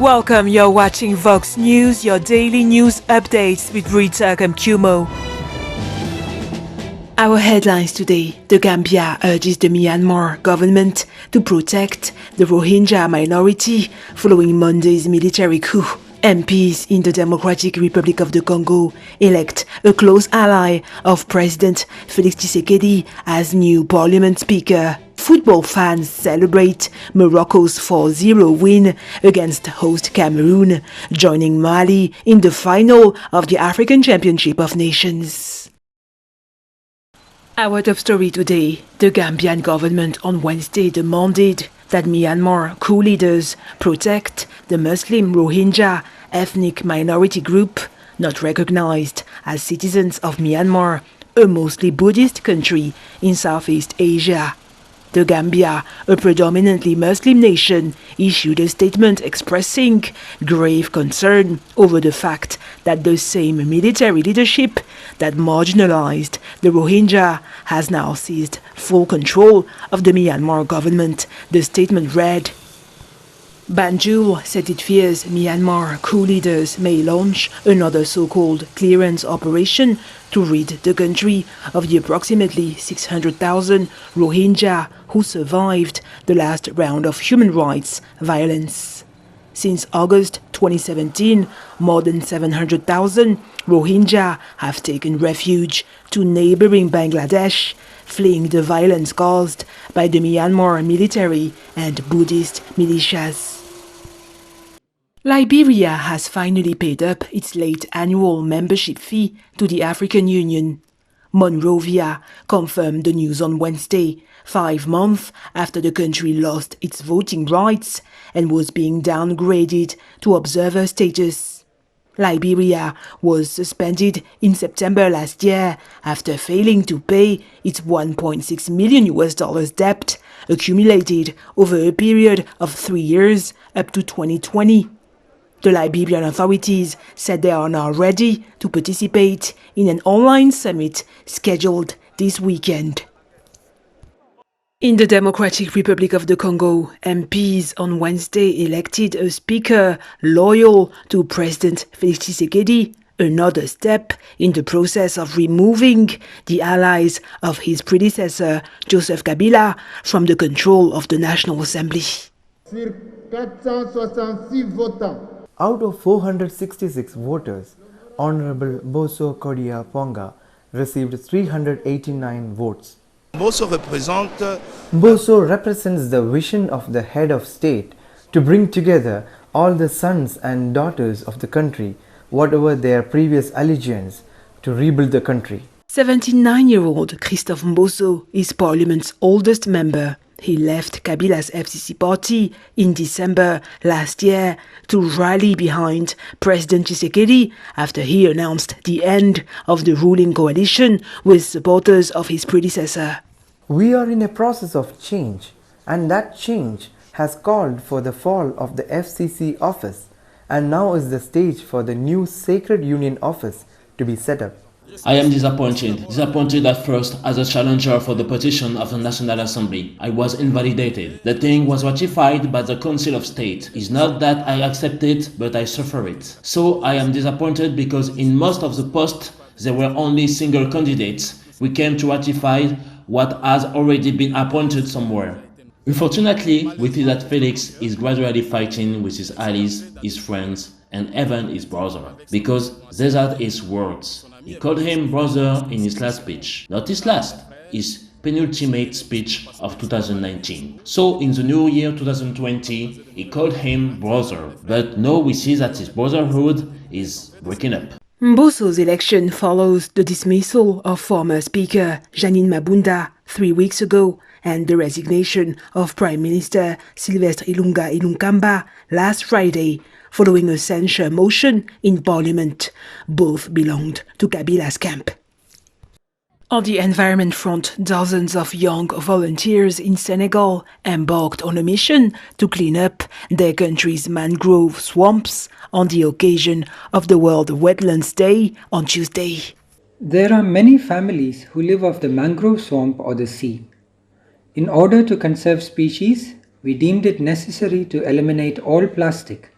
Welcome, you're watching Vox News, your daily news updates with Rita Kamkumo. Our headlines today: the Gambia urges the Myanmar government to protect the Rohingya minority following Monday's military coup. MPs in the Democratic Republic of the Congo elect a close ally of President Félix Tshisekedi as new parliament speaker. Football fans celebrate Morocco's 4-0 win against host Cameroon, joining Mali in the final of the African Championship of Nations. Our top story today: the Gambian government on Wednesday demanded that Myanmar coup leaders protect the Muslim Rohingya ethnic minority group not recognized as citizens of Myanmar, a mostly Buddhist country in Southeast Asia. The Gambia, a predominantly Muslim nation, issued a statement expressing grave concern over the fact that the same military leadership that marginalized the Rohingya has now seized full control of the Myanmar government. The statement read, Banjul said it fears Myanmar coup leaders may launch another so-called clearance operation to rid the country of the approximately 600,000 Rohingya who survived the last round of human rights violence. Since August 2017, more than 700,000 Rohingya have taken refuge to neighboring Bangladesh, fleeing the violence caused by the Myanmar military and Buddhist militias. Liberia has finally paid up its late annual membership fee to the African Union. Monrovia confirmed the news on Wednesday, 5 months after the country lost its voting rights and was being downgraded to observer status. Liberia was suspended in September last year after failing to pay its $1.6 million debt accumulated over a period of 3 years up to 2020. The Liberian authorities said they are now ready to participate in an online summit scheduled this weekend. In the Democratic Republic of the Congo, MPs on Wednesday elected a speaker loyal to President Félix Tshisekedi, another step in the process of removing the allies of his predecessor, Joseph Kabila, from the control of the National Assembly. Out of 466 voters, Honorable Mboso Kodia Ponga received 389 votes. Mboso represents the vision of the head of state to bring together all the sons and daughters of the country, whatever their previous allegiance, to rebuild the country. 79-year-old Christophe Mboso is Parliament's oldest member. He left Kabila's FCC party in December last year to rally behind President Tshisekedi after he announced the end of the ruling coalition with supporters of his predecessor. We are in a process of change, and that change has called for the fall of the FCC office, and now is the stage for the new Sacred Union office to be set up. I am disappointed at first as a challenger for the petition of the National Assembly. I was invalidated. The thing was ratified by the Council of State. It's not that I accept it, but I suffer it. So I am disappointed because in most of the posts there were only single candidates. We came to ratify what has already been appointed somewhere. Unfortunately, we see that Felix is gradually fighting with his allies, his friends, and even his brother, because these are his words. He called him brother in his last speech, not his last, his penultimate speech of 2019. So in the new year 2020, he called him brother, but now we see that his brotherhood is breaking up. Mboso's election follows the dismissal of former Speaker Janine Mabunda 3 weeks ago and the resignation of Prime Minister Sylvestre Ilunga Ilunkamba last Friday, following a censure motion in Parliament. Both belonged to Kabila's camp. On the environment front, dozens of young volunteers in Senegal embarked on a mission to clean up their country's mangrove swamps on the occasion of the World Wetlands Day on Tuesday. There are many families who live off the mangrove swamp or the sea. In order to conserve species, we deemed it necessary to eliminate all plastic,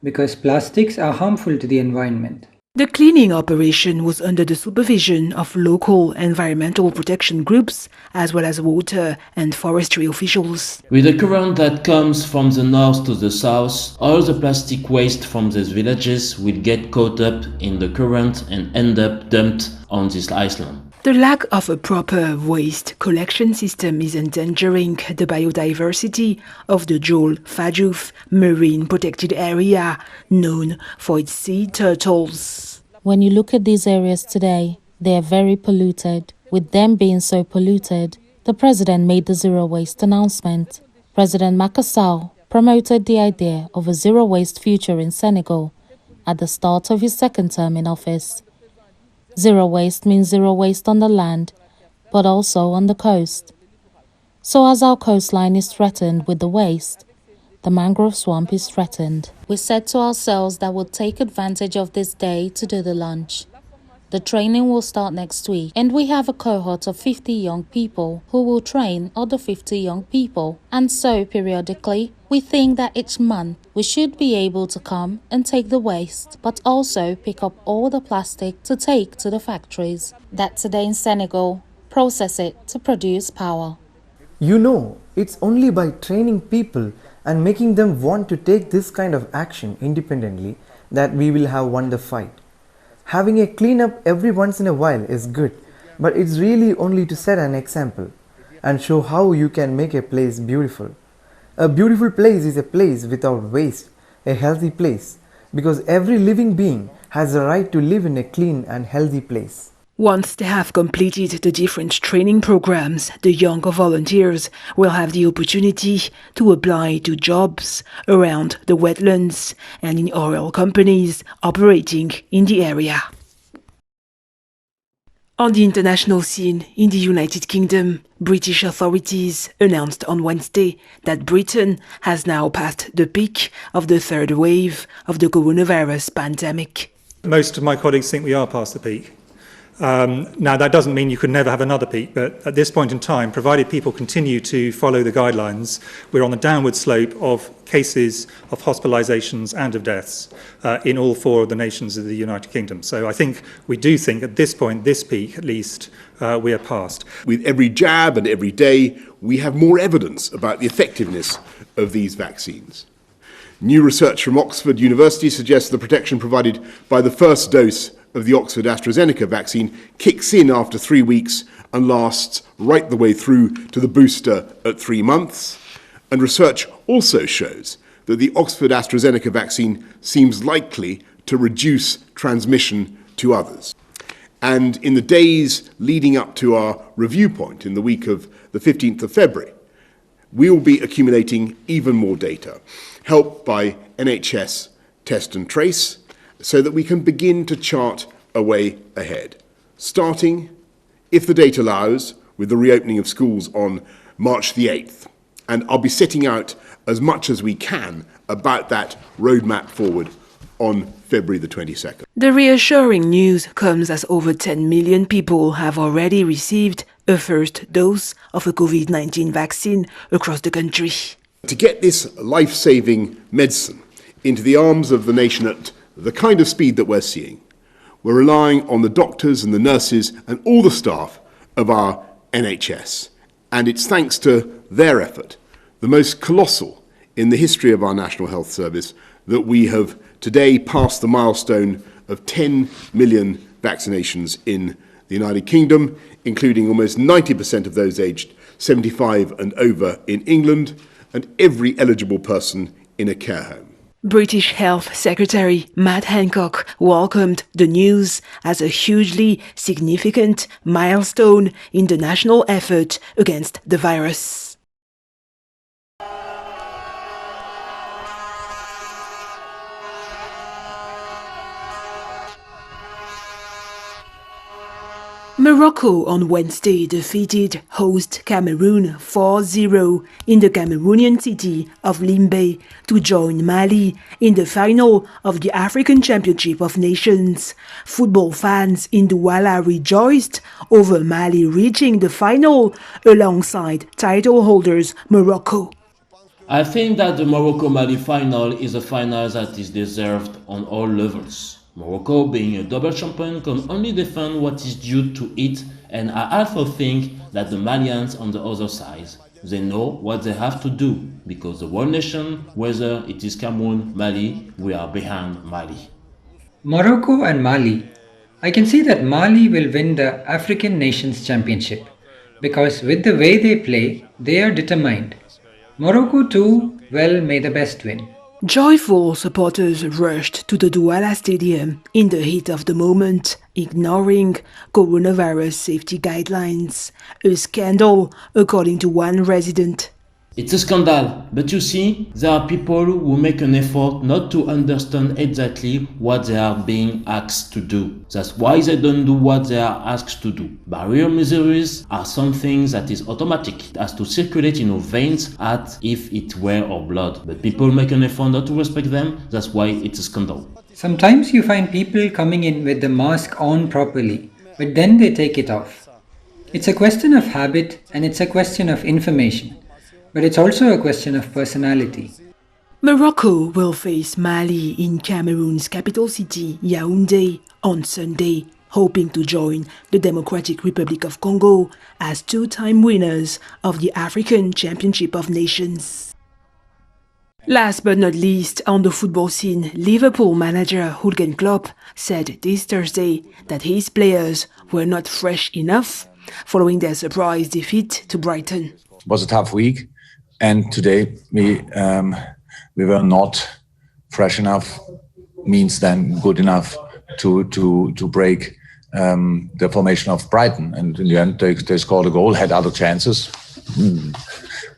because plastics are harmful to the environment. The cleaning operation was under the supervision of local environmental protection groups as well as water and forestry officials. With the current that comes from the north to the south, all the plastic waste from these villages will get caught up in the current and end up dumped on this island. The lack of a proper waste collection system is endangering the biodiversity of the Jol Fadjouf marine protected area, known for its sea turtles. When you look at these areas today, they are very polluted. With them being so polluted, the president made the zero waste announcement. President Macky Sall promoted the idea of a zero waste future in Senegal at the start of his second term in office. Zero waste means zero waste on the land, but also on the coast. So as our coastline is threatened with the waste, the mangrove swamp is threatened. We said to ourselves that we'll take advantage of this day to do the launch. The training will start next week, and we have a cohort of 50 young people who will train other 50 young people. And so, periodically, we think that each month we should be able to come and take the waste, but also pick up all the plastic to take to the factories that today in Senegal process it to produce power. You know, it's only by training people and making them want to take this kind of action independently that we will have won the fight. Having a cleanup every once in a while is good, but it's really only to set an example and show how you can make a place beautiful. A beautiful place is a place without waste, a healthy place, because every living being has the right to live in a clean and healthy place. Once they have completed the different training programs, the younger volunteers will have the opportunity to apply to jobs around the wetlands and in oil companies operating in the area. On the international scene, in the United Kingdom, British authorities announced on Wednesday that Britain has now passed the peak of the third wave of the coronavirus pandemic. Most of my colleagues think we are past the peak. Now, that doesn't mean you could never have another peak, but at this point in time, provided people continue to follow the guidelines, we're on the downward slope of cases of hospitalisations and of deaths in all four of the nations of the United Kingdom. So I think we do think at this point, this peak at least, we are past. With every jab and every day, we have more evidence about the effectiveness of these vaccines. New research from Oxford University suggests the protection provided by the first dose of the Oxford AstraZeneca vaccine kicks in after 3 weeks and lasts right the way through to the booster at 3 months. And research also shows that the Oxford AstraZeneca vaccine seems likely to reduce transmission to others. And in the days leading up to our review point in the week of the 15th of February, we will be accumulating even more data, helped by NHS Test and Trace, so that we can begin to chart a way ahead, starting, if the data allows, with the reopening of schools on March the 8th. And I'll be setting out as much as we can about that roadmap forward on February the 22nd. The reassuring news comes as over 10 million people have already received a first dose of a COVID-19 vaccine across the country. To get this life-saving medicine into the arms of the nation at the kind of speed that we're seeing, we're relying on the doctors and the nurses and all the staff of our NHS. And it's thanks to their effort, the most colossal in the history of our National Health Service, that we have today passed the milestone of 10 million vaccinations in the United Kingdom, including almost 90% of those aged 75 and over in England, and every eligible person in a care home. British Health Secretary Matt Hancock welcomed the news as a hugely significant milestone in the national effort against the virus. Morocco on Wednesday defeated host Cameroon 4-0 in the Cameroonian city of Limbe to join Mali in the final of the African Championship of Nations. Football fans in Douala rejoiced over Mali reaching the final alongside title holders Morocco. I think that the Morocco-Mali final is a final that is deserved on all levels. Morocco, being a double champion, can only defend what is due to it, and I also think that the Malians on the other side, they know what they have to do, because the whole nation, whether it is Cameroon, Mali, we are behind Mali. Morocco and Mali. I can see that Mali will win the African Nations Championship because with the way they play, they are determined. Morocco too, well, may the best win. Joyful supporters rushed to the Douala Stadium in the heat of the moment, ignoring coronavirus safety guidelines. A scandal, according to one resident. It's a scandal, but you see, there are people who make an effort not to understand exactly what they are being asked to do. That's why they don't do what they are asked to do. Barrier miseries are something that is automatic. It has to circulate in your veins as if it were our blood. But people make an effort not to respect them, that's why it's a scandal. Sometimes you find people coming in with the mask on properly, but then they take it off. It's a question of habit and it's a question of information. But it's also a question of personality. Morocco will face Mali in Cameroon's capital city, Yaoundé, on Sunday, hoping to join the Democratic Republic of Congo as two-time winners of the African Championship of Nations. Last but not least, on the football scene, Liverpool manager Jurgen Klopp said this Thursday that his players were not fresh enough following their surprise defeat to Brighton. It was a tough week. And today we were not fresh enough, means then good enough to break the formation of Brighton. And in the end, they scored a goal, had other chances,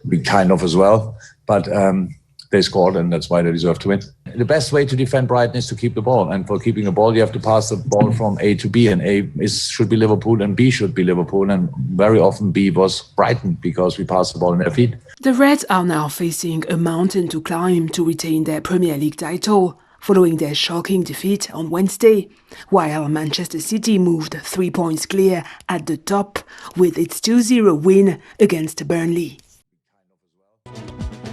we kind of as well, but they scored, and that's why they deserve to win. The best way to defend Brighton is to keep the ball, and for keeping the ball, you have to pass the ball from A to B, and A should be Liverpool, and B should be Liverpool, and very often B was Brighton because we passed the ball in their feet. The Reds are now facing a mountain to climb to retain their Premier League title, following their shocking defeat on Wednesday, while Manchester City moved 3 points clear at the top with its 2-0 win against Burnley.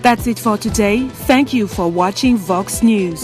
That's it for today. Thank you for watching Vox News.